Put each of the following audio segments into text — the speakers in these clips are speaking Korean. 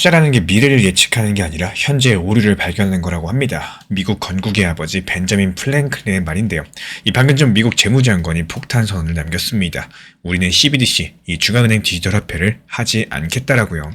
투자라는 게 미래를 예측하는 게 아니라 현재의 오류를 발견하는 거라고 합니다. 미국 건국의 아버지 벤자민 플랭클린의 말인데요. 이 방금 전 미국 재무장관이 폭탄 선언을 남겼습니다. 우리는 CBDC, 이 중앙은행 디지털화폐를 하지 않겠다라고요.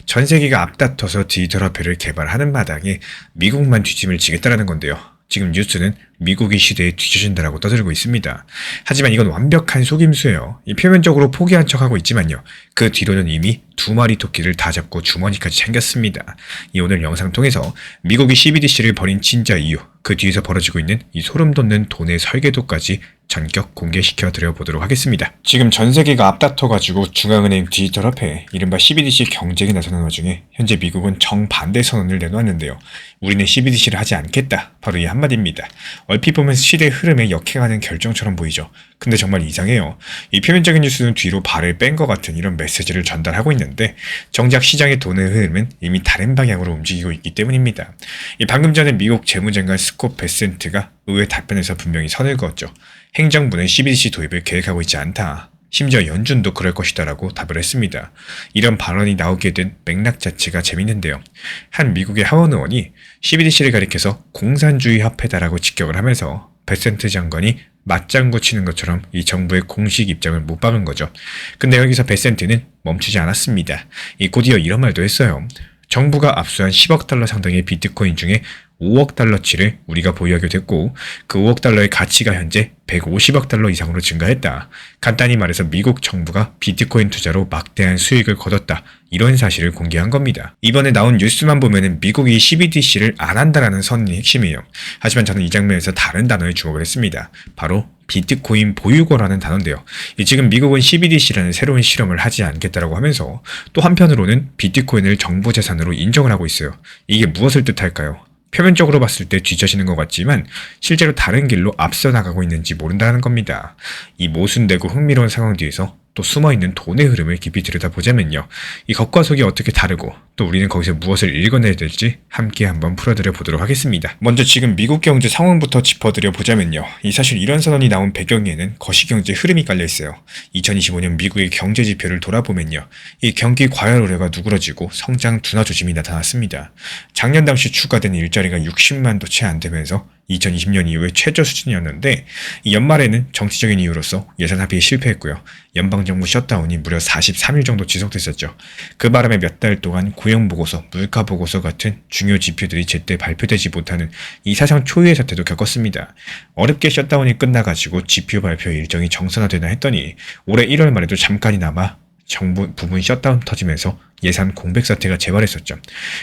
전 세계가 앞다퉈서 디지털화폐를 개발하는 마당에 미국만 뒷짐을 지겠다라는 건데요. 지금 뉴스는 미국이 시대에 뒤처진다라고 떠들고 있습니다. 하지만 이건 완벽한 속임수예요. 이 표면적으로 포기한 척하고 있지만요. 그 뒤로는 이미 두 마리 토끼를 다 잡고 주머니까지 챙겼습니다. 이 오늘 영상 통해서 미국이 CBDC를 버린 진짜 이유, 그 뒤에서 벌어지고 있는 이 소름 돋는 돈의 설계도까지 전격 공개시켜 드려보도록 하겠습니다. 지금 전 세계가 앞다퉈가지고 중앙은행 디지털화폐, 이른바 CBDC 경쟁에 나서는 와중에 현재 미국은 정반대 선언을 내놓았는데요. 우리는 CBDC를 하지 않겠다. 바로 이 한마디입니다. 얼핏 보면 시대의 흐름에 역행하는 결정처럼 보이죠. 근데 정말 이상해요. 이 표면적인 뉴스는 뒤로 발을 뺀 것 같은 이런 메시지를 전달하고 있는데 정작 시장의 돈의 흐름은 이미 다른 방향으로 움직이고 있기 때문입니다. 이 방금 전에 미국 재무장관 스콧 베센트가 의회 답변에서 분명히 선을 그었죠. 행정부는 CBDC 도입을 계획하고 있지 않다. 심지어 연준도 그럴 것이다라고 답을 했습니다. 이런 발언이 나오게 된 맥락 자체가 재밌는데요. 한 미국의 하원 의원이 CBDC를 가리켜서 공산주의 화폐다라고 직격을 하면서 베센트 장관이 맞장구 치는 것처럼 이 정부의 공식 입장을 못 박은 거죠. 근데 여기서 베센트는 멈추지 않았습니다. 곧이어 이런 말도 했어요. 정부가 압수한 10억 달러 상당의 비트코인 중에 5억 달러치를 우리가 보유하게 됐고 그 5억 달러의 가치가 현재 150억 달러 이상으로 증가했다. 간단히 말해서 미국 정부가 비트코인 투자로 막대한 수익을 거뒀다. 이런 사실을 공개한 겁니다. 이번에 나온 뉴스만 보면은 미국이 CBDC를 안 한다라는 선이 핵심이에요. 하지만 저는 이 장면에서 다른 단어에 주목을 했습니다. 바로 비트코인 보유고라는 단어인데요. 지금 미국은 CBDC라는 새로운 실험을 하지 않겠다라고 하면서 또 한편으로는 비트코인을 정부 재산으로 인정을 하고 있어요. 이게 무엇을 뜻할까요? 표면적으로 봤을 때 뒤처지는 것 같지만 실제로 다른 길로 앞서 나가고 있는지 모른다는 겁니다. 이 모순되고 흥미로운 상황 뒤에서 또 숨어있는 돈의 흐름을 깊이 들여다보자면요. 이 겉과 속이 어떻게 다르고 또 우리는 거기서 무엇을 읽어내야 될지 함께 한번 풀어드려 보도록 하겠습니다. 먼저 지금 미국 경제 상황부터 짚어드려 보자면요. 사실 이런 선언이 나온 배경에는 거시경제 흐름이 깔려있어요. 2025년 미국의 경제 지표를 돌아보면요. 이 경기 과열 우려가 누그러지고 성장 둔화 조짐이 나타났습니다. 작년 당시 추가된 일자리가 60만도 채 안 되면서 2020년 이후에 최저 수준이었는데 이 연말에는 정치적인 이유로서 예산 합의에 실패했고요. 연방정부 셧다운이 무려 43일 정도 지속됐었죠. 그 바람에 몇 달 동안 고용보고서, 물가보고서 같은 중요 지표들이 제때 발표되지 못하는 이 사상 초유의 사태도 겪었습니다. 어렵게 셧다운이 끝나가지고 지표 발표 일정이 정상화되나 했더니 올해 1월 말에도 잠깐이나마 정부 부분 셧다운 터지면서 예산 공백 사태가 재발했었죠.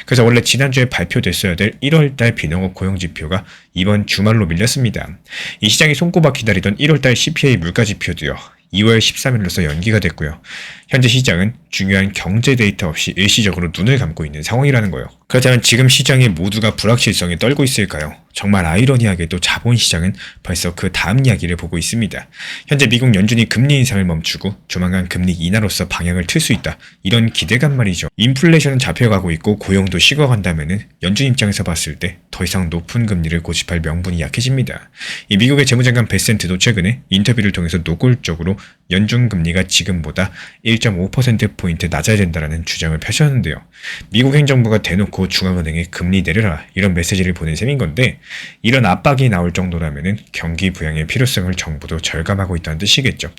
그래서 원래 지난주에 발표됐어야 될 1월달 비농업 고용지표가 이번 주말로 밀렸습니다. 이 시장이 손꼽아 기다리던 1월달 CPI 물가지표도요. 2월 13일로서 연기가 됐고요. 현재 시장은 중요한 경제 데이터 없이 일시적으로 눈을 감고 있는 상황이라는 거예요. 그렇다면 지금 시장이 모두가 불확실성에 떨고 있을까요? 정말 아이러니하게도 자본시장은 벌써 그 다음 이야기를 보고 있습니다. 현재 미국 연준이 금리 인상을 멈추고 조만간 금리 인하로서 방향을 틀 수 있다. 이런 기대감 말이죠. 인플레이션은 잡혀가고 있고 고용도 식어간다면은 연준 입장에서 봤을 때 더 이상 높은 금리를 고집할 명분이 약해집니다. 이 미국의 재무장관 베센트도 최근에 인터뷰를 통해서 노골적으로 연준 금리가 지금보다 1.5%포인트 낮아야 된다는 주장을 펼쳤는데요. 미국 행정부가 대놓고 중앙은행에 금리 내려라 이런 메시지를 보낸 셈인 건데 이런 압박이 나올 정도라면 경기 부양의 필요성을 정부도 절감하고 있다는 뜻이겠죠.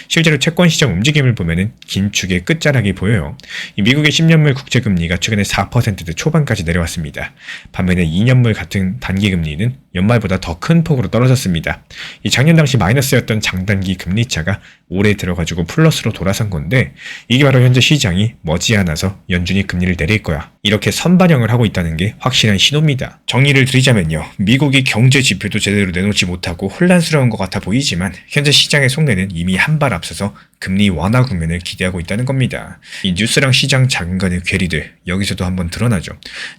실제로 채권시장 움직임을 보면 긴축의 끝자락이 보여요. 이 미국의 10년물 국채금리가 최근에 4%대 초반까지 내려왔습니다. 반면에 2년물 같은 단기금리는 연말보다 더 큰 폭으로 떨어졌습니다. 이 작년 당시 마이너스였던 장단기 금리차가 올해 들어가지고 플러스로 돌아선 건데 이게 바로 현재 시장이 머지않아서 연준이 금리를 내릴 거야. 이렇게 선반영을 하고 있다는 게 확실한 신호입니다. 정리를 드리자면요. 미국이 경제 지표도 제대로 내놓지 못하고 혼란스러운 것 같아 보이지만 현재 시장의 속내는 이미 한 발 앞서서 금리 완화 국면을 기대하고 있다는 겁니다. 이 뉴스랑 시장 작은 간의 괴리들 여기서도 한번 드러나죠.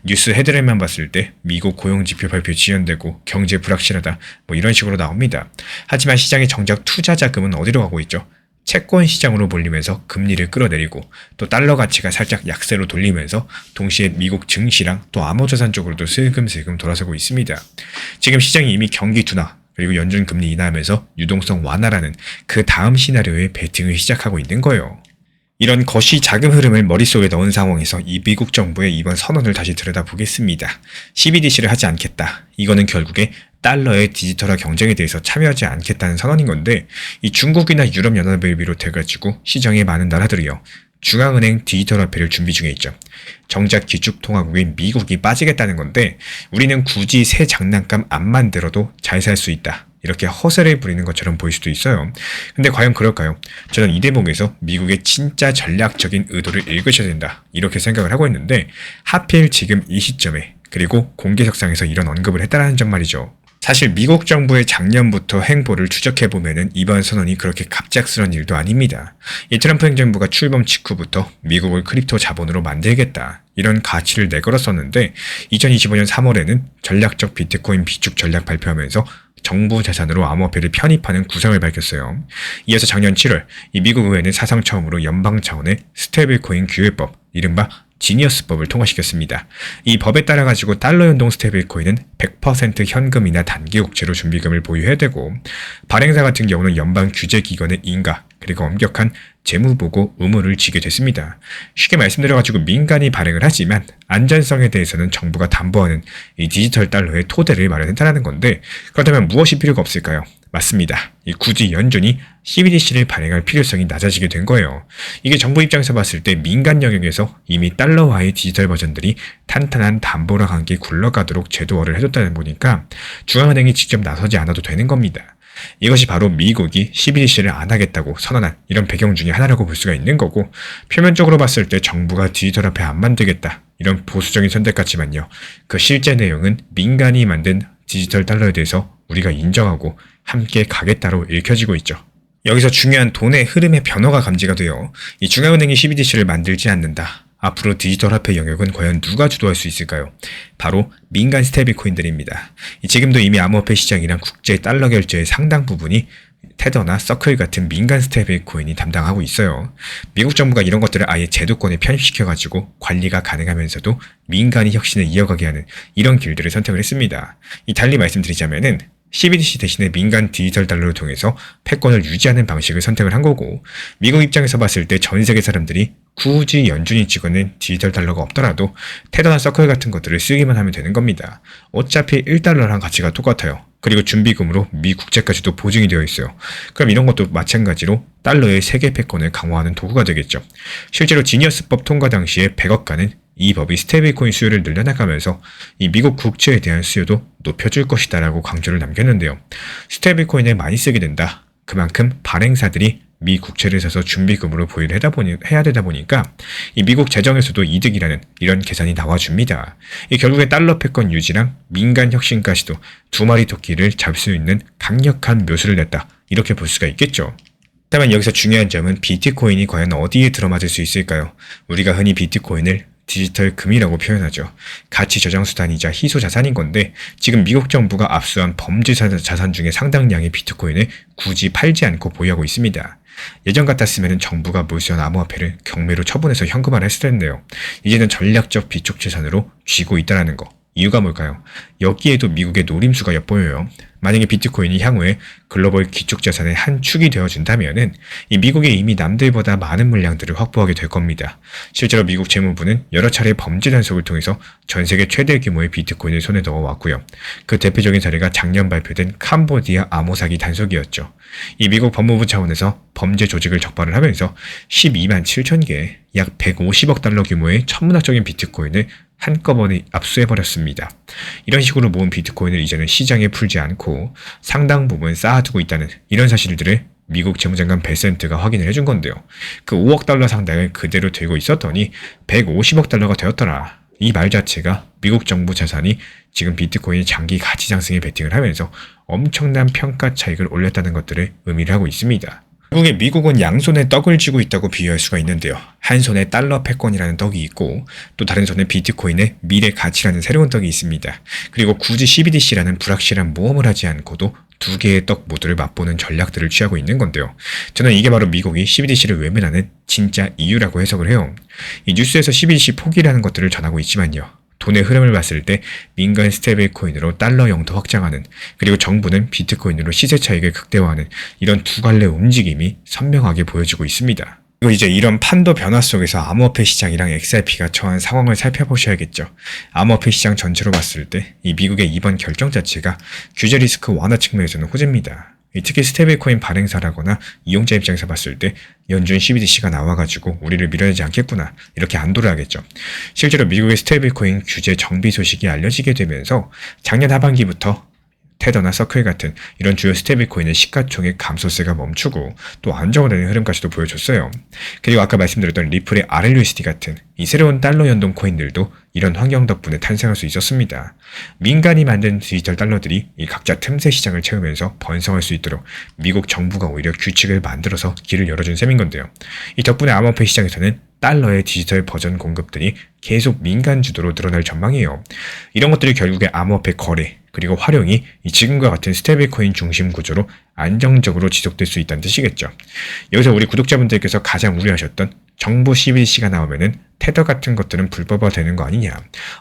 뉴스 헤드라인만 봤을 때 미국 고용지표 발표 지연되고 경제 불확실하다 뭐 이런 식으로 나옵니다. 하지만 시장의 정작 투자 자금은 어디로 가고 있죠? 채권 시장으로 몰리면서 금리를 끌어내리고 또 달러 가치가 살짝 약세로 돌리면서 동시에 미국 증시랑 또 암호자산 쪽으로도 슬금슬금 돌아서고 있습니다. 지금 시장이 이미 경기 둔화 그리고 연준 금리 인하하면서 유동성 완화라는 그 다음 시나리오에 베팅을 시작하고 있는 거예요. 이런 거시 자금 흐름을 머릿속에 넣은 상황에서 이 미국 정부의 이번 선언을 다시 들여다보겠습니다. CBDC를 하지 않겠다. 이거는 결국에 달러의 디지털화 경쟁에 대해서 참여하지 않겠다는 선언인 건데, 이 중국이나 유럽연합을 비롯해가지고 시장의 많은 나라들이요, 중앙은행 디지털 화폐를 준비 중에 있죠. 정작 기축통화국인 미국이 빠지겠다는 건데, 우리는 굳이 새 장난감 안 만들어도 잘 살 수 있다, 이렇게 허세를 부리는 것처럼 보일 수도 있어요. 근데 과연 그럴까요? 저는 이 대목에서 미국의 진짜 전략적인 의도를 읽으셔야 된다, 이렇게 생각을 하고 있는데, 하필 지금 이 시점에, 그리고 공개석상에서 이런 언급을 했다는 점 말이죠. 사실 미국 정부의 작년부터 행보를 추적해보면 이번 선언이 그렇게 갑작스러운 일도 아닙니다. 이 트럼프 행정부가 출범 직후부터 미국을 크립토 자본으로 만들겠다, 이런 가치를 내걸었었는데, 2025년 3월에는 전략적 비트코인 비축 전략 발표하면서 정부 자산으로 암호화폐를 편입하는 구상을 밝혔어요. 이어서 작년 7월, 이 미국 의회는 사상 처음으로 연방 차원의 스테이블코인 규율법, 이른바 지니어스법을 통과시켰습니다. 이 법에 따라 가지고 달러 연동 스테이블코인은 100% 현금이나 단기국채로 준비금을 보유해야 되고, 발행사 같은 경우는 연방 규제기관의 인가, 그리고 엄격한 재무보고 의무를 지게 됐습니다. 쉽게 말씀드려가지고 민간이 발행을 하지만 안전성에 대해서는 정부가 담보하는 이 디지털 달러의 토대를 마련했다는 건데, 그렇다면 무엇이 필요가 없을까요? 맞습니다. 이 굳이 연준이 CBDC를 발행할 필요성이 낮아지게 된 거예요. 이게 정부 입장에서 봤을 때 민간 영역에서 이미 달러화의 디지털 버전들이 탄탄한 담보랑 함께 굴러가도록 제도화를 해줬다는 보니까 중앙은행이 직접 나서지 않아도 되는 겁니다. 이것이 바로 미국이 CBDC를 안 하겠다고 선언한 이런 배경 중에 하나라고 볼 수가 있는 거고, 표면적으로 봤을 때 정부가 디지털 화폐 안 만들겠다, 이런 보수적인 선택 같지만요, 그 실제 내용은 민간이 만든 디지털 달러에 대해서 우리가 인정하고 함께 가겠다로 읽혀지고 있죠. 여기서 중요한 돈의 흐름의 변화가 감지가 돼요. 이 중앙은행이 CBDC를 만들지 않는다. 앞으로 디지털 화폐 영역은 과연 누가 주도할 수 있을까요? 바로 민간 스테이블코인들입니다. 지금도 이미 암호화폐 시장이랑 국제 달러 결제의 상당 부분이 테더나 서클 같은 민간 스테이블코인이 담당하고 있어요. 미국 정부가 이런 것들을 아예 제도권에 편입시켜가지고 관리가 가능하면서도 민간이 혁신을 이어가게 하는 이런 길들을 선택을 했습니다. 달리 말씀드리자면은 CBDC 대신에 민간 디지털 달러를 통해서 패권을 유지하는 방식을 선택을 한 거고, 미국 입장에서 봤을 때 전 세계 사람들이 굳이 연준이 찍어낸 디지털 달러가 없더라도 테더나 서클 같은 것들을 쓰기만 하면 되는 겁니다. 어차피 1달러랑 가치가 똑같아요. 그리고 준비금으로 미 국채까지도 보증이 되어 있어요. 그럼 이런 것도 마찬가지로 달러의 세계 패권을 강화하는 도구가 되겠죠. 실제로 지니어스법 통과 당시에 100억가는 이 법이 스테이블코인 수요를 늘려나가면서 이 미국 국채에 대한 수요도 높여줄 것이다라고 강조를 남겼는데요. 스테이블코인을 많이 쓰게 된다. 그만큼 발행사들이 미 국채를 사서 준비금으로 보유를 해야 되다 보니까 이 미국 재정에서도 이득이라는 이런 계산이 나와줍니다. 결국에 달러 패권 유지랑 민간 혁신까지도 두 마리 토끼를 잡을 수 있는 강력한 묘수를 냈다, 이렇게 볼 수가 있겠죠. 다만 여기서 중요한 점은 비트코인이 과연 어디에 들어맞을 수 있을까요? 우리가 흔히 비트코인을 디지털 금이라고 표현하죠. 가치 저장 수단이자 희소 자산인 건데, 지금 미국 정부가 압수한 범죄 자산 중에 상당량의 비트코인을 굳이 팔지 않고 보유하고 있습니다. 예전 같았으면 정부가 몰수한 암호화폐를 경매로 처분해서 현금화를 했을 텐데요. 이제는 전략적 비축 재산으로 쥐고 있다는 거. 이유가 뭘까요? 여기에도 미국의 노림수가 엿보여요. 만약에 비트코인이 향후에 글로벌 기축자산의 한 축이 되어준다면은 이 미국이 이미 남들보다 많은 물량들을 확보하게 될 겁니다. 실제로 미국 재무부는 여러 차례 범죄 단속을 통해서 전 세계 최대 규모의 비트코인을 손에 넣어왔고요. 그 대표적인 사례가 작년 발표된 캄보디아 암호 사기 단속이었죠. 이 미국 법무부 차원에서 범죄 조직을 적발을 하면서 12만 7천 개의 약 150억 달러 규모의 천문학적인 비트코인을 한꺼번에 압수해버렸습니다. 이런 식으로 모은 비트코인을 이제는 시장에 풀지 않고 상당 부분 쌓아두고 있다는 이런 사실들을 미국 재무장관 베센트가 확인을 해준 건데요. 그 5억 달러 상당을 그대로 들고 있었더니 150억 달러가 되었더라. 이 말 자체가 미국 정부 자산이 지금 비트코인의 장기 가치 상승에 베팅을 하면서 엄청난 평가 차익을 올렸다는 것들을 의미를 하고 있습니다. 결국에 미국은 양손에 떡을 쥐고 있다고 비유할 수가 있는데요. 한 손에 달러 패권이라는 떡이 있고, 또 다른 손에 비트코인의 미래 가치라는 새로운 떡이 있습니다. 그리고 굳이 CBDC라는 불확실한 모험을 하지 않고도 두 개의 떡 모두를 맛보는 전략들을 취하고 있는 건데요. 저는 이게 바로 미국이 CBDC를 외면하는 진짜 이유라고 해석을 해요. 이 뉴스에서 CBDC 포기라는 것들을 전하고 있지만요. 돈의 흐름을 봤을 때 민간 스테이블코인으로 달러 영토 확장하는, 그리고 정부는 비트코인으로 시세 차익을 극대화하는 이런 두 갈래 움직임이 선명하게 보여지고 있습니다. 그리고 이제 이런 판도 변화 속에서 암호화폐 시장이랑 XRP가 처한 상황을 살펴보셔야겠죠. 암호화폐 시장 전체로 봤을 때 이 미국의 이번 결정 자체가 규제 리스크 완화 측면에서는 호재입니다. 특히 스테이블코인 발행사라거나 이용자 입장에서 봤을 때 연준 CBDC가 나와가지고 우리를 밀어내지 않겠구나 이렇게 안도를 하겠죠. 실제로 미국의 스테이블코인 규제 정비 소식이 알려지게 되면서 작년 하반기부터 테더나 서클 같은 이런 주요 스테이블코인의 시가총액 감소세가 멈추고 또 안정화되는 흐름까지도 보여줬어요. 그리고 아까 말씀드렸던 리플의 RLUSD 같은 이 새로운 달러 연동 코인들도 이런 환경 덕분에 탄생할 수 있었습니다. 민간이 만든 디지털 달러들이 이 각자 틈새 시장을 채우면서 번성할 수 있도록 미국 정부가 오히려 규칙을 만들어서 길을 열어준 셈인 건데요. 이 덕분에 암호화폐 시장에서는 달러의 디지털 버전 공급들이 계속 민간 주도로 늘어날 전망이에요. 이런 것들이 결국에 암호화폐 거래 그리고 활용이 지금과 같은 스테이블코인 중심 구조로 안정적으로 지속될 수 있다는 뜻이겠죠. 여기서 우리 구독자분들께서 가장 우려하셨던 정부 CBDC가 나오면은 테더 같은 것들은 불법화되는 거 아니냐,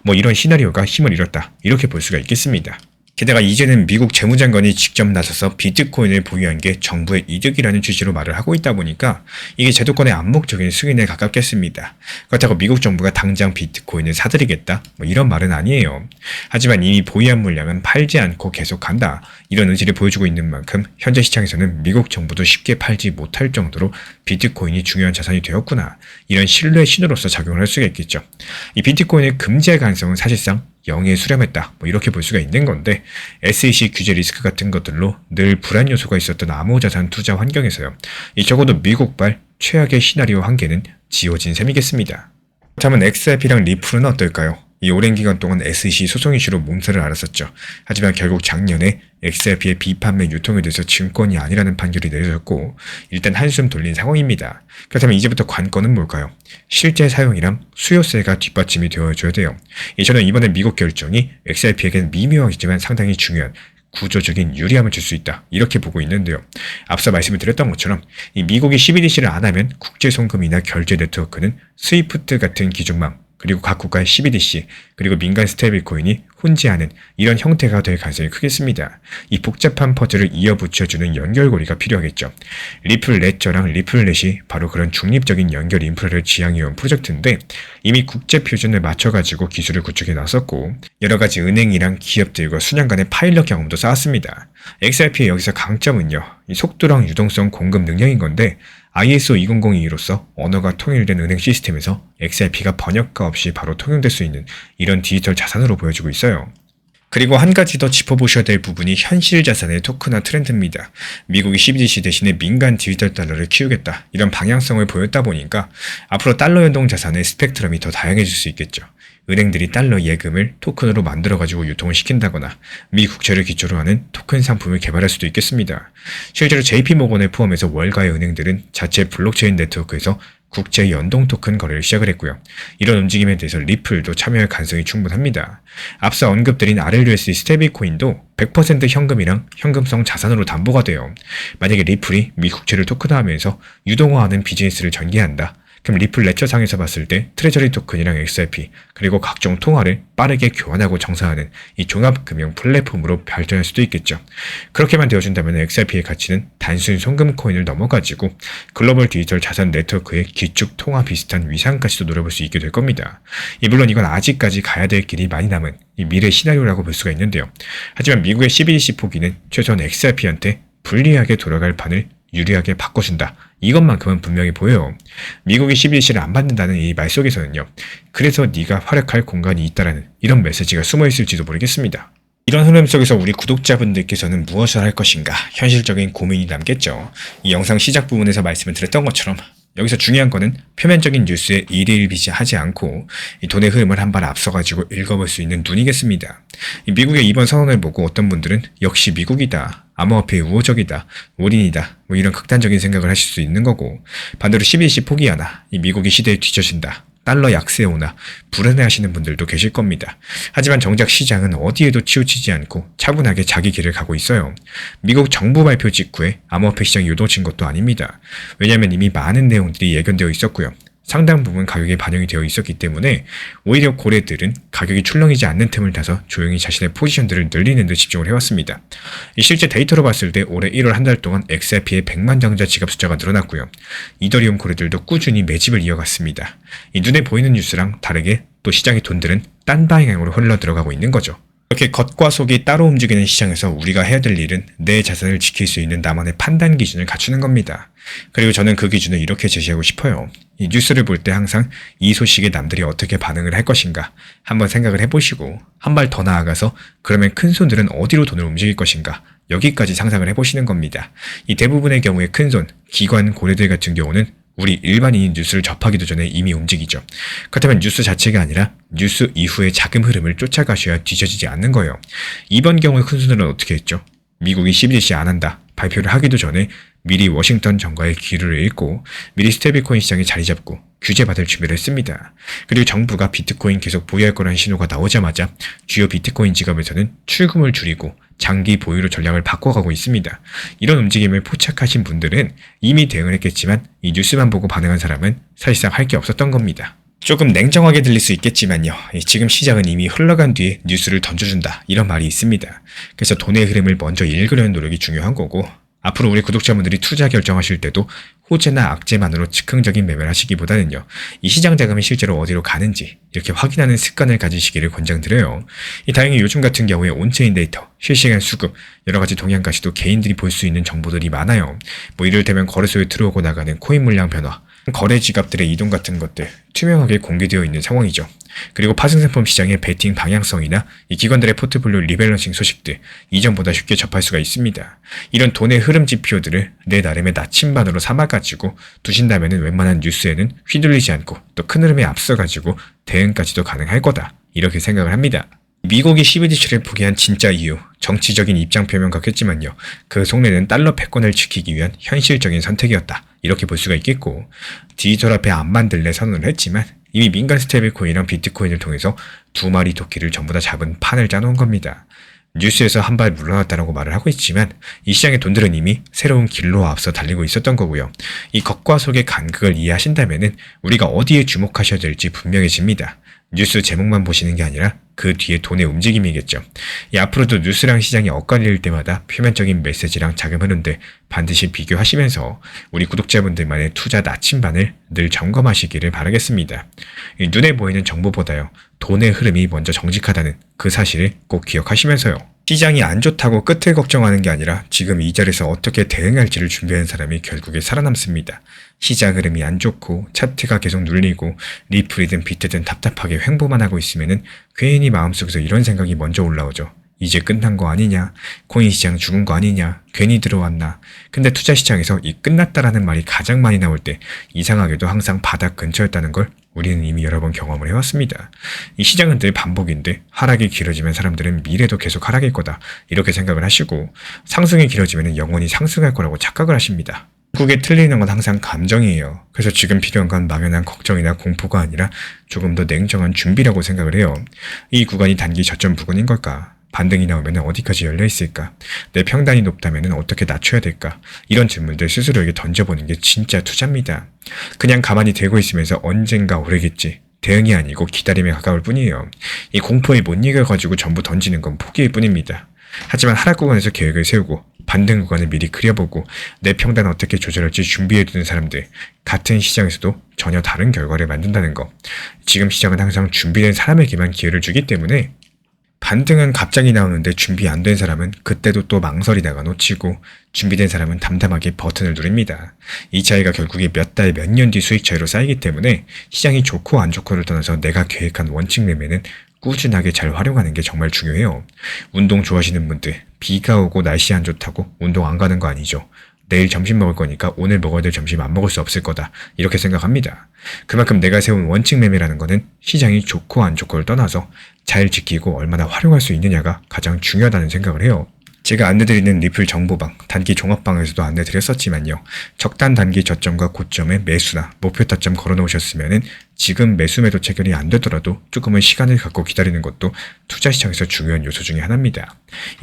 뭐 이런 시나리오가 힘을 잃었다 이렇게 볼 수가 있겠습니다. 게다가 이제는 미국 재무장관이 직접 나서서 비트코인을 보유한 게 정부의 이득이라는 취지로 말을 하고 있다 보니까 이게 제도권의 암묵적인 승인에 가깝겠습니다. 그렇다고 미국 정부가 당장 비트코인을 사들이겠다 뭐 이런 말은 아니에요. 하지만 이미 보유한 물량은 팔지 않고 계속 간다 이런 의지를 보여주고 있는 만큼 현재 시장에서는 미국 정부도 쉽게 팔지 못할 정도로 비트코인이 중요한 자산이 되었구나 이런 신뢰 신호로서 작용을 할 수가 있겠죠. 이 비트코인을 금지할 가능성은 사실상 0에 수렴했다 뭐 이렇게 볼 수가 있는 건데 SEC 규제 리스크 같은 것들로 늘 불안 요소가 있었던 암호자산 투자 환경에서요. 적어도 미국발 최악의 시나리오 한 개는 지워진 셈이겠습니다. 그렇다면 XRP랑 리플은 어떨까요? 이 오랜 기간 동안 SEC 소송 이슈로 몸살을 앓았었죠. 하지만 결국 작년에 XRP의 비판매 유통에 대해서 증권이 아니라는 판결이 내려졌고 일단 한숨 돌린 상황입니다. 그렇다면 이제부터 관건은 뭘까요? 실제 사용이랑 수요세가 뒷받침이 되어줘야 돼요. 저는 이번에 미국 결정이 XRP에게는 미묘하겠지만 상당히 중요한 구조적인 유리함을 줄 수 있다 이렇게 보고 있는데요. 앞서 말씀을 드렸던 것처럼 이 미국이 CBDC를 안 하면 국제송금이나 결제 네트워크는 스위프트 같은 기존망 그리고 각 국가의 CBDC 그리고 민간 스테이블코인이 혼재하는 이런 형태가 될 가능성이 크겠습니다. 이 복잡한 퍼즐을 이어붙여주는 연결고리가 필요하겠죠. 리플 레저랑 리플렛이 바로 그런 중립적인 연결 인프라를 지향해온 프로젝트인데 이미 국제 표준을 맞춰가지고 기술을 구축해 놨었고 여러가지 은행이랑 기업들과 수년 간의 파일럿 경험도 쌓았습니다. XRP의 여기서 강점은요. 이 속도랑 유동성 공급 능력인 건데 ISO 2002로서 언어가 통일된 은행 시스템에서 XRP가 번역가 없이 바로 통용될 수 있는 이런 디지털 자산으로 보여지고 있어요. 그리고 한 가지 더 짚어보셔야 될 부분이 현실 자산의 토큰화 트렌드입니다. 미국이 CBDC 대신에 민간 디지털 달러를 키우겠다 이런 방향성을 보였다 보니까 앞으로 달러 연동 자산의 스펙트럼이 더 다양해질 수 있겠죠. 은행들이 달러 예금을 토큰으로 만들어가지고 유통을 시킨다거나 미 국채를 기초로 하는 토큰 상품을 개발할 수도 있겠습니다. 실제로 JP모건을 포함해서 월가의 은행들은 자체 블록체인 네트워크에서 국제 연동 토큰 거래를 시작을 했고요. 이런 움직임에 대해서 리플도 참여할 가능성이 충분합니다. 앞서 언급드린 RLUSD 스테이블코인도 100% 현금이랑 현금성 자산으로 담보가 돼요. 만약에 리플이 미 국채를 토큰화하면서 유동화하는 비즈니스를 전개한다. 그럼 리플 레저상에서 봤을 때 트레저리 토큰이랑 XRP 그리고 각종 통화를 빠르게 교환하고 정산하는 이 종합금융 플랫폼으로 발전할 수도 있겠죠. 그렇게만 되어준다면 XRP의 가치는 단순 송금 코인을 넘어가지고 글로벌 디지털 자산 네트워크의 기축 통화 비슷한 위상까지도 노려볼 수 있게 될 겁니다. 물론 이건 아직까지 가야 될 길이 많이 남은 이 미래 시나리오라고 볼 수가 있는데요. 하지만 미국의 CBDC 포기는 최소한 XRP한테 불리하게 돌아갈 판을 유리하게 바꿔준다. 이것만큼은 분명히 보여요. 미국이 CBDC를 안 받는다는 이 말 속에서는요. 그래서 네가 활약할 공간이 있다라는 이런 메시지가 숨어있을지도 모르겠습니다. 이런 흐름 속에서 우리 구독자분들께서는 무엇을 할 것인가 현실적인 고민이 남겠죠. 이 영상 시작 부분에서 말씀을 드렸던 것처럼 여기서 중요한 거는 표면적인 뉴스에 일일비지하지 않고 이 돈의 흐름을 한 발 앞서가지고 읽어볼 수 있는 눈이겠습니다. 미국의 이번 선언을 보고 어떤 분들은 역시 미국이다. 암호화폐 우호적이다. 올인이다. 뭐 이런 극단적인 생각을 하실 수 있는 거고 반대로 CBDC 포기하나 이 미국이 시대에 뒤처진다. 달러 약세 오나 불안해하시는 분들도 계실 겁니다. 하지만 정작 시장은 어디에도 치우치지 않고 차분하게 자기 길을 가고 있어요. 미국 정부 발표 직후에 암호화폐 시장이 요동친 것도 아닙니다. 왜냐하면 이미 많은 내용들이 예견되어 있었고요. 상당 부분 가격에 반영이 되어 있었기 때문에 오히려 고래들은 가격이 출렁이지 않는 틈을 타서 조용히 자신의 포지션들을 늘리는 데 집중을 해왔습니다. 실제 데이터로 봤을 때 올해 1월 한 달 동안 XRP의 100만 장자 지갑 숫자가 늘어났고요. 이더리움 코리들도 꾸준히 매집을 이어갔습니다. 이 눈에 보이는 뉴스랑 다르게 또 시장의 돈들은 딴 방향으로 흘러 들어가고 있는 거죠. 이렇게 겉과 속이 따로 움직이는 시장에서 우리가 해야 될 일은 내 자산을 지킬 수 있는 나만의 판단 기준을 갖추는 겁니다. 그리고 저는 그 기준을 이렇게 제시하고 싶어요. 이 뉴스를 볼 때 항상 이 소식에 남들이 어떻게 반응을 할 것인가 한번 생각을 해보시고 한 발 더 나아가서 그러면 큰 손들은 어디로 돈을 움직일 것인가 여기까지 상상을 해보시는 겁니다. 이 대부분의 경우에 큰 손, 기관, 고래들 같은 경우는 우리 일반인이 뉴스를 접하기도 전에 이미 움직이죠. 그렇다면 뉴스 자체가 아니라 뉴스 이후의 자금 흐름을 쫓아가셔야 뒤처지지 않는 거예요. 이번 경우의 큰 손들은 어떻게 했죠? 미국이 CBDC 안 한다 발표를 하기도 전에 미리 워싱턴 정가의 기류를 읽고 미리 스테이블코인 시장에 자리 잡고 규제받을 준비를 했습니다. 그리고 정부가 비트코인 계속 보유할 거라는 신호가 나오자마자 주요 비트코인 지갑에서는 출금을 줄이고 장기 보유로 전략을 바꿔가고 있습니다. 이런 움직임을 포착하신 분들은 이미 대응을 했겠지만 이 뉴스만 보고 반응한 사람은 사실상 할 게 없었던 겁니다. 조금 냉정하게 들릴 수 있겠지만요. 지금 시장은 이미 흘러간 뒤에 뉴스를 던져준다 이런 말이 있습니다. 그래서 돈의 흐름을 먼저 읽으려는 노력이 중요한 거고 앞으로 우리 구독자분들이 투자 결정하실 때도 호재나 악재만으로 즉흥적인 매매를 하시기보다는요. 이 시장 자금이 실제로 어디로 가는지 이렇게 확인하는 습관을 가지시기를 권장드려요. 다행히 요즘 같은 경우에 온체인 데이터, 실시간 수급, 여러가지 동향까지도 개인들이 볼 수 있는 정보들이 많아요. 이를테면 거래소에 들어오고 나가는 코인 물량 변화, 거래 지갑들의 이동 같은 것들 투명하게 공개되어 있는 상황이죠. 그리고 파생상품 시장의 베팅 방향성이나 이 기관들의 포트폴리오 리밸런싱 소식들 이전보다 쉽게 접할 수가 있습니다. 이런 돈의 흐름 지표들을 내 나름의 나침반으로 삼아가지고 두신다면 웬만한 뉴스에는 휘둘리지 않고 또 큰 흐름에 앞서가지고 대응까지도 가능할 거다 이렇게 생각을 합니다. 미국이 CBDC를 포기한 진짜 이유, 정치적인 입장 표명 같겠지만요. 그 속내는 달러 패권을 지키기 위한 현실적인 선택이었다. 이렇게 볼 수가 있겠고 디지털 화폐 안 만들래 선언을 했지만 이미 민간 스테이블코인이랑 비트코인을 통해서 두 마리 토끼를 전부 다 잡은 판을 짜놓은 겁니다. 뉴스에서 한 발 물러났다라고 말을 하고 있지만 이 시장의 돈들은 이미 새로운 길로 앞서 달리고 있었던 거고요. 이 겉과 속의 간극을 이해하신다면 우리가 어디에 주목하셔야 될지 분명해집니다. 뉴스 제목만 보시는 게 아니라 그 뒤에 돈의 움직임이겠죠. 앞으로도 뉴스랑 시장이 엇갈릴 때마다 표면적인 메시지랑 자금 흐름들 반드시 비교하시면서 우리 구독자분들만의 투자 나침반을 늘 점검하시기를 바라겠습니다. 눈에 보이는 정보보다요. 돈의 흐름이 먼저 정직하다는 그 사실을 꼭 기억하시면서요. 시장이 안 좋다고 끝을 걱정하는 게 아니라 지금 이 자리에서 어떻게 대응할지를 준비하는 사람이 결국에 살아남습니다. 시장 흐름이 안 좋고 차트가 계속 눌리고 리플이든 비트든 답답하게 횡보만 하고 있으면은 괜히 마음속에서 이런 생각이 먼저 올라오죠. 이제 끝난 거 아니냐? 코인 시장 죽은 거 아니냐? 괜히 들어왔나? 근데 투자 시장에서 이 끝났다라는 말이 가장 많이 나올 때 이상하게도 항상 바닥 근처였다는 걸 우리는 이미 여러 번 경험을 해왔습니다. 이 시장은 늘 반복인데 하락이 길어지면 사람들은 미래도 계속 하락일 거다 이렇게 생각을 하시고 상승이 길어지면 영원히 상승할 거라고 착각을 하십니다. 결국에 틀리는 건 항상 감정이에요. 그래서 지금 필요한 건 막연한 걱정이나 공포가 아니라 조금 더 냉정한 준비라고 생각을 해요. 이 구간이 단기 저점 부근인 걸까? 반등이 나오면 어디까지 열려있을까? 내 평단이 높다면 어떻게 낮춰야 될까? 이런 질문들 스스로에게 던져보는 게 진짜 투자입니다. 그냥 가만히 대고 있으면서 언젠가 오르겠지. 대응이 아니고 기다림에 가까울 뿐이에요. 이 공포에 못 이겨가지고 전부 던지는 건 포기일 뿐입니다. 하지만 하락 구간에서 계획을 세우고 반등 구간을 미리 그려보고 내 평단을 어떻게 조절할지 준비해두는 사람들 같은 시장에서도 전혀 다른 결과를 만든다는 거. 지금 시장은 항상 준비된 사람에게만 기회를 주기 때문에 반등은 갑자기 나오는데 준비 안 된 사람은 그때도 또 망설이다가 놓치고 준비된 사람은 담담하게 버튼을 누릅니다. 이 차이가 결국에 몇 달, 몇 년 뒤 수익 차이로 쌓이기 때문에 시장이 좋고 안 좋고를 떠나서 내가 계획한 원칙 매매는 꾸준하게 잘 활용하는 게 정말 중요해요. 운동 좋아하시는 분들 비가 오고 날씨 안 좋다고 운동 안 가는 거 아니죠. 내일 점심 먹을 거니까 오늘 먹어야 될 점심 안 먹을 수 없을 거다 이렇게 생각합니다. 그만큼 내가 세운 원칙 매매라는 거는 시장이 좋고 안 좋고를 떠나서 잘 지키고 얼마나 활용할 수 있느냐가 가장 중요하다는 생각을 해요. 제가 안내드리는 리플 정보방, 단기 종합방에서도 안내드렸었지만요. 적단 단기 저점과 고점에 매수나 목표 타점 걸어놓으셨으면 지금 매수 매도 체결이 안 되더라도 조금은 시간을 갖고 기다리는 것도 투자 시장에서 중요한 요소 중에 하나입니다.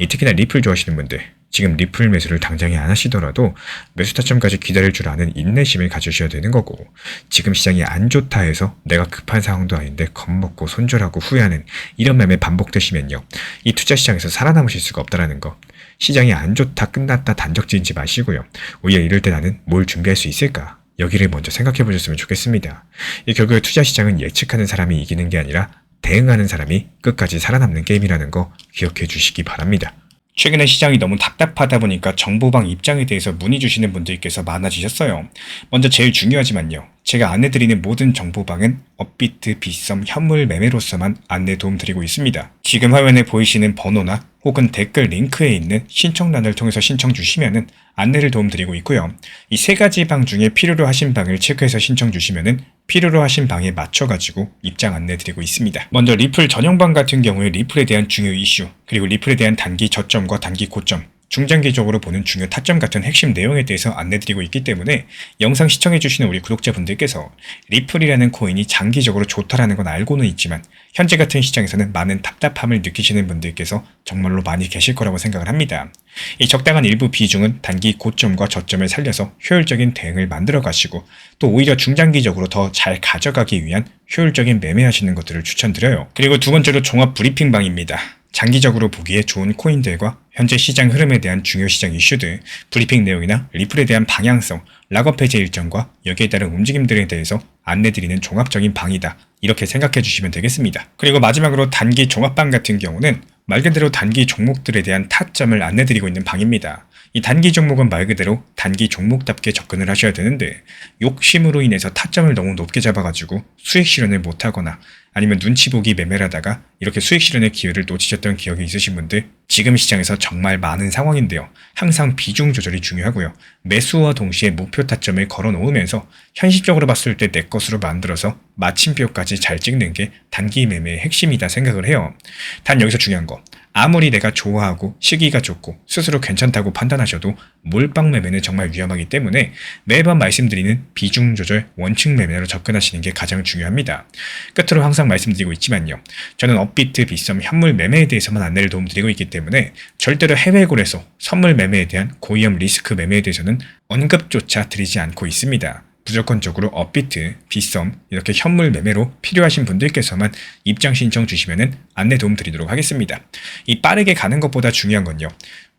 특히나 리플 좋아하시는 분들, 지금 리플 매수를 당장에 안 하시더라도 매수 타점까지 기다릴 줄 아는 인내심을 가지셔야 되는 거고, 지금 시장이 안 좋다 해서 내가 급한 상황도 아닌데 겁먹고 손절하고 후회하는 이런 매매 반복되시면요, 이 투자 시장에서 살아남으실 수가 없다라는 거. 시장이 안 좋다 끝났다 단정 지지 마시고요, 오히려 이럴 때 나는 뭘 준비할 수 있을까, 여기를 먼저 생각해 보셨으면 좋겠습니다. 이 결국에 투자 시장은 예측하는 사람이 이기는 게 아니라 대응하는 사람이 끝까지 살아남는 게임이라는 거 기억해 주시기 바랍니다. 최근에 시장이 너무 답답하다 보니까 정보방 입장에 대해서 문의 주시는 분들께서 많아지셨어요. 먼저 제일 중요하지만요, 제가 안내드리는 모든 정보방은 업비트, 빗썸, 현물 매매로서만 안내 도움드리고 있습니다. 지금 화면에 보이시는 번호나 혹은 댓글 링크에 있는 신청란을 통해서 신청 주시면은 안내를 도움드리고 있고요. 이 세 가지 방 중에 필요로 하신 방을 체크해서 신청 주시면은 필요로 하신 방에 맞춰가지고 입장 안내드리고 있습니다. 먼저 리플 전용방 같은 경우에 리플에 대한 중요 이슈, 그리고 리플에 대한 단기 저점과 단기 고점, 중장기적으로 보는 중요 타점 같은 핵심 내용에 대해서 안내드리고 있기 때문에 영상 시청해주시는 우리 구독자분들께서 리플이라는 코인이 장기적으로 좋다라는 건 알고는 있지만 현재 같은 시장에서는 많은 답답함을 느끼시는 분들께서 정말로 많이 계실 거라고 생각을 합니다. 이 적당한 일부 비중은 단기 고점과 저점을 살려서 효율적인 대응을 만들어 가시고, 또 오히려 중장기적으로 더 잘 가져가기 위한 효율적인 매매하시는 것들을 추천드려요. 그리고 두 번째로 종합 브리핑방입니다. 장기적으로 보기에 좋은 코인들과 현재 시장 흐름에 대한 중요 시장 이슈들, 브리핑 내용이나 리플에 대한 방향성, 락업 해제 일정과 여기에 따른 움직임들에 대해서 안내드리는 종합적인 방이다, 이렇게 생각해 주시면 되겠습니다. 그리고 마지막으로 단기 종합방 같은 경우는 말 그대로 단기 종목들에 대한 타점을 안내드리고 있는 방입니다. 이 단기 종목은 말 그대로 단기 종목답게 접근을 하셔야 되는데, 욕심으로 인해서 타점을 너무 높게 잡아가지고 수익 실현을 못하거나 아니면 눈치 보기 매매를 하다가 이렇게 수익 실현의 기회를 놓치셨던 기억이 있으신 분들, 지금 시장에서 정말 많은 상황인데요. 항상 비중 조절이 중요하고요. 매수와 동시에 목표 타점을 걸어 놓으면서 현실적으로 봤을 때 내 것으로 만들어서 마침표까지 잘 찍는 게 단기 매매의 핵심이다 생각을 해요. 단 여기서 중요한 거, 아무리 내가 좋아하고 시기가 좋고 스스로 괜찮다고 판단하셔도 몰빵 매매는 정말 위험하기 때문에 매번 말씀드리는 비중 조절 원칙 매매로 접근하시는 게 가장 중요합니다. 끝으로 항상 말씀드리고 있지만요, 저는 업비트, 빗썸, 현물 매매에 대해서만 안내를 도움드리고 있기 때문에 절대로 해외골에서 선물 매매에 대한 고위험 리스크 매매에 대해서는 언급조차 드리지 않고 있습니다. 무조건적으로 업비트, 빗썸, 이렇게 현물 매매로 필요하신 분들께서만 입장 신청 주시면은 안내 도움 드리도록 하겠습니다. 이 빠르게 가는 것보다 중요한 건요,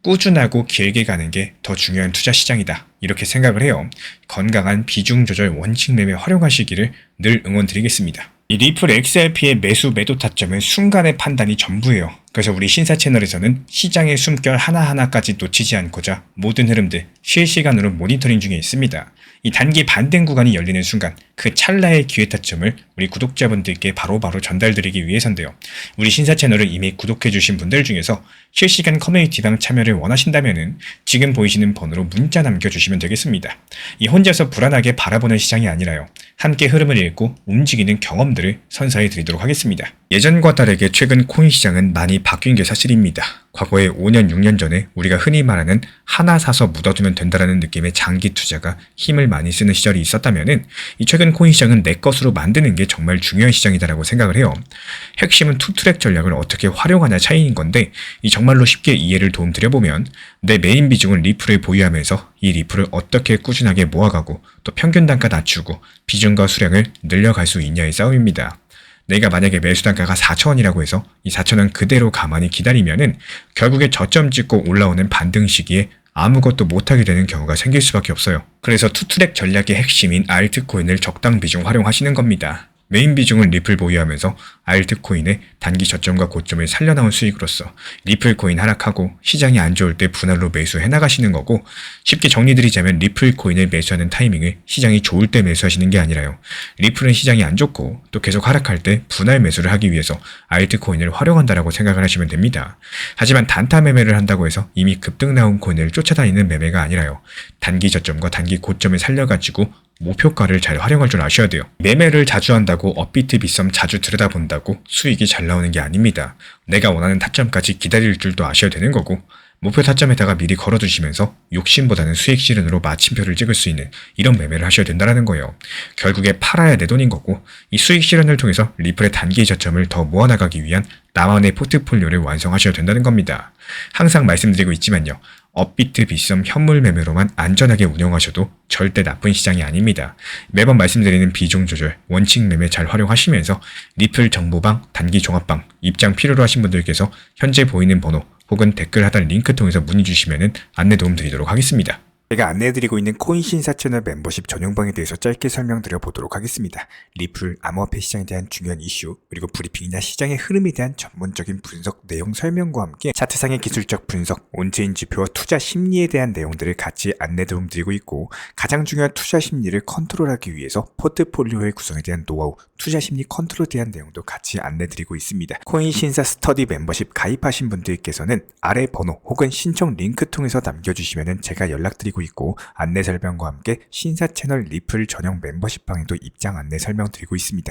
꾸준하고 길게 가는 게 더 중요한 투자 시장이다, 이렇게 생각을 해요. 건강한 비중 조절 원칙 매매 활용하시기를 늘 응원드리겠습니다. 이 리플 XRP의 매수 매도 타점은 순간의 판단이 전부예요. 그래서 우리 신사 채널에서는 시장의 숨결 하나하나까지 놓치지 않고자 모든 흐름들 실시간으로 모니터링 중에 있습니다. 이 단기 반등 구간이 열리는 순간 그 찰나의 기회 타점을 우리 구독자분들께 바로바로 전달드리기 위해서인데요. 우리 신사 채널을 이미 구독해주신 분들 중에서 실시간 커뮤니티방 참여를 원하신다면 지금 보이시는 번호로 문자 남겨주시면 되겠습니다. 이 혼자서 불안하게 바라보는 시장이 아니라요, 함께 흐름을 읽고 움직이는 경험들을 선사해 드리도록 하겠습니다. 예전과 다르게 최근 코인 시장은 많이 바뀐 게 사실입니다. 과거에 5년, 6년 전에 우리가 흔히 말하는 하나 사서 묻어두면 된다라는 느낌의 장기 투자가 힘을 많이 쓰는 시절이 있었다면은 이 최근 코인 시장은 내 것으로 만드는 게 정말 중요한 시장이다라고 생각을 해요. 핵심은 투트랙 전략을 어떻게 활용하냐 차이인 건데, 이 정말로 쉽게 이해를 도움드려보면 내 메인 비중은 리플을 보유하면서 이 리플을 어떻게 꾸준하게 모아가고 또 평균 단가 낮추고 비중과 수량을 늘려갈 수 있냐의 싸움입니다. 내가 만약에 매수 단가가 4,000원이라고 해서 이 4,000원 그대로 가만히 기다리면은 결국에 저점 찍고 올라오는 반등 시기에 아무것도 못하게 되는 경우가 생길 수밖에 없어요. 그래서 투트랙 전략의 핵심인 알트코인을 적당 비중 활용하시는 겁니다. 메인 비중은 리플 보유하면서 알트코인의 단기 저점과 고점을 살려나온 수익으로서 리플코인 하락하고 시장이 안 좋을 때 분할로 매수해 나가시는 거고, 쉽게 정리드리자면 리플코인을 매수하는 타이밍을 시장이 좋을 때 매수하시는 게 아니라요, 리플은 시장이 안 좋고 또 계속 하락할 때 분할 매수를 하기 위해서 알트코인을 활용한다라고 생각을 하시면 됩니다. 하지만 단타 매매를 한다고 해서 이미 급등 나온 코인을 쫓아다니는 매매가 아니라요, 단기 저점과 단기 고점을 살려가지고 목표가를 잘 활용할 줄 아셔야 돼요. 매매를 자주 한다고 업비트, 빗썸 자주 들여다본다고 수익이 잘 나오는 게 아닙니다. 내가 원하는 타점까지 기다릴 줄도 아셔야 되는 거고, 목표 타점에다가 미리 걸어두시면서 욕심보다는 수익 실현으로 마침표를 찍을 수 있는 이런 매매를 하셔야 된다는 거예요. 결국에 팔아야 내 돈인 거고, 이 수익 실현을 통해서 리플의 단기 저점을 더 모아나가기 위한 나만의 포트폴리오를 완성하셔야 된다는 겁니다. 항상 말씀드리고 있지만요, 업비트 빗썸 현물 매매로만 안전하게 운영하셔도 절대 나쁜 시장이 아닙니다. 매번 말씀드리는 비중 조절, 원칙 매매 잘 활용하시면서 리플 정보방, 단기 종합방, 입장 필요로 하신 분들께서 현재 보이는 번호 혹은 댓글 하단 링크 통해서 문의 주시면 안내 도움 드리도록 하겠습니다. 제가 안내해드리고 있는 코인 신사 채널 멤버십 전용방에 대해서 짧게 설명드려 보도록 하겠습니다. 리플, 암호화폐 시장에 대한 중요한 이슈, 그리고 브리핑이나 시장의 흐름에 대한 전문적인 분석 내용 설명과 함께 차트상의 기술적 분석, 온체인 지표와 투자 심리에 대한 내용들을 같이 안내 도움 드리고 있고, 가장 중요한 투자 심리를 컨트롤하기 위해서 포트폴리오의 구성에 대한 노하우, 투자 심리 컨트롤에 대한 내용도 같이 안내 드리고 있습니다. 코인 신사 스터디 멤버십 가입하신 분들께서는 아래 번호 혹은 신청 링크 통해서 남겨주시면 제가 연락드리고 있고, 안내 설명과 함께 신사 채널 리플 전용 멤버십 방에도 입장 안내 설명드리고 있습니다.